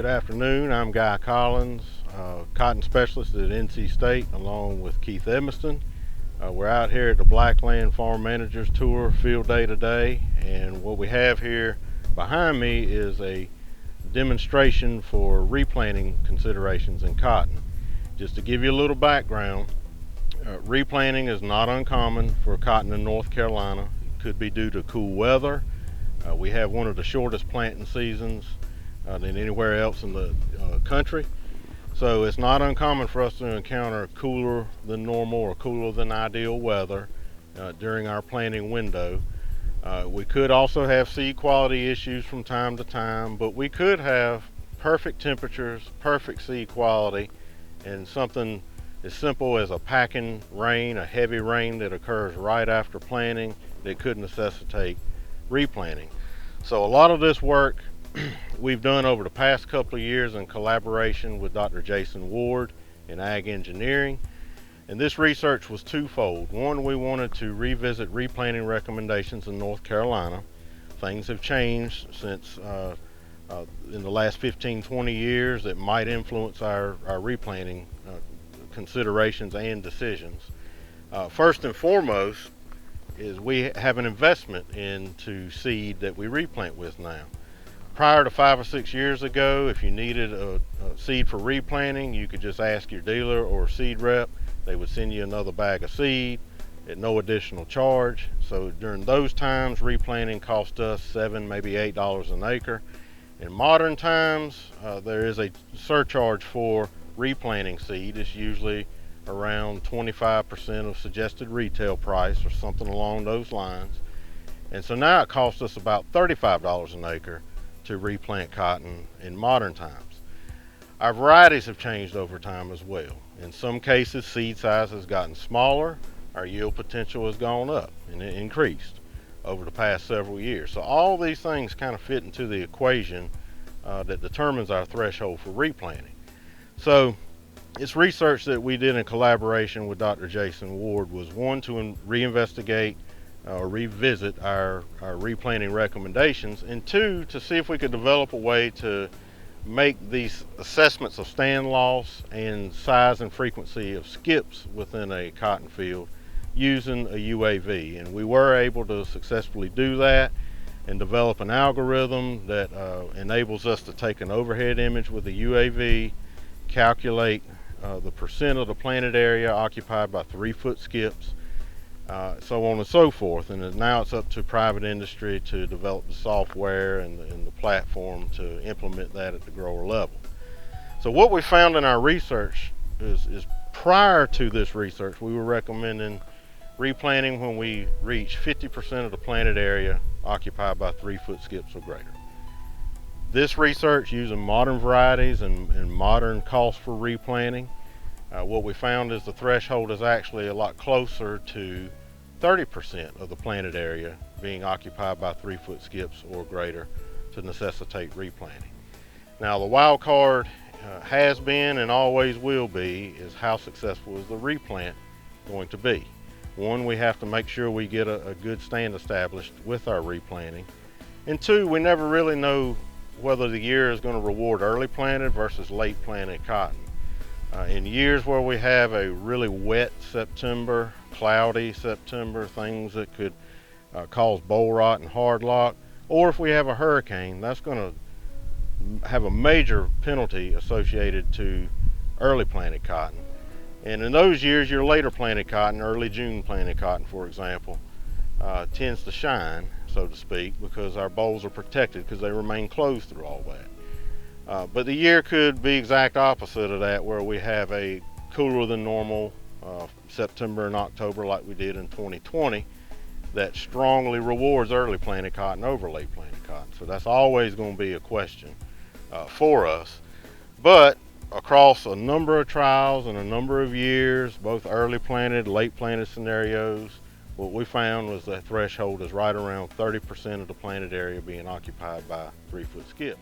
Good afternoon. I'm Guy Collins, cotton specialist at NC State, along with Keith Edmiston. We're out here at the Blackland Farm Managers Tour Field Day today, and what we have here behind me is a demonstration for replanting considerations in cotton. Just to give you a little background, replanting is not uncommon for cotton in North Carolina. It could be due to cool weather. We have one of the shortest planting seasons than anywhere else in the country. So it's not uncommon for us to encounter cooler than normal or cooler than ideal weather during our planting window. We could also have seed quality issues from time to time, but we could have perfect temperatures, perfect seed quality, and something as simple as a packing rain, a heavy rain that occurs right after planting that could necessitate replanting. So a lot of this work we've done over the past couple of years in collaboration with Dr. Jason Ward in Ag Engineering. And this research was twofold. One, we wanted to revisit replanting recommendations in North Carolina. Things have changed since in the last 15-20 years that might influence our replanting considerations and decisions. First and foremost is we have an investment into seed that we replant with now. Prior to 5 or 6 years ago, if you needed a seed for replanting, you could just ask your dealer or seed rep. They would send you another bag of seed at no additional charge. So during those times, replanting cost us $7, maybe $8 an acre. In modern times, there is a surcharge for replanting seed. It's usually around 25% of suggested retail price or something along those lines. And so now it costs us about $35 an acre to replant cotton in modern times. Our varieties have changed over time as well. In some cases, seed size has gotten smaller, our yield potential has gone up and it increased over the past several years. So all these things kind of fit into the equation that determines our threshold for replanting. So this research that we did in collaboration with Dr. Jason Ward was one, to reinvestigate or revisit our replanting recommendations, and two, to see if we could develop a way to make these assessments of stand loss and size and frequency of skips within a cotton field using a UAV. And we were able to successfully do that and develop an algorithm that enables us to take an overhead image with a UAV, calculate the percent of the planted area occupied by 3-foot skips, so on and so forth. And now it's up to private industry to develop the software and the platform to implement that at the grower level. So what we found in our research is prior to this research, we were recommending replanting when we reach 50% of the planted area occupied by 3-foot skips or greater. This research, using modern varieties and modern costs for replanting, what we found is the threshold is actually a lot closer to 30% of the planted area being occupied by 3-foot skips or greater to necessitate replanting. Now, the wild card has been and always will be is how successful is the replant going to be. One, we have to make sure we get a good stand established with our replanting. And two, we never really know whether the year is going to reward early planted versus late planted cotton. In years where we have a really wet September, cloudy September, things that could cause boll rot and hard lock, or if we have a hurricane, that's going to have a major penalty associated to early planted cotton. And in those years, your later planted cotton, early June planted cotton, for example, tends to shine, so to speak, because our bolls are protected because they remain closed through all that. But the year could be exact opposite of that, where we have a cooler than normal September and October like we did in 2020 that strongly rewards early planted cotton over late planted cotton. So that's always going to be a question for us. But across a number of trials and a number of years, both early planted, late planted scenarios, what we found was that threshold is right around 30% of the planted area being occupied by 3-foot skip.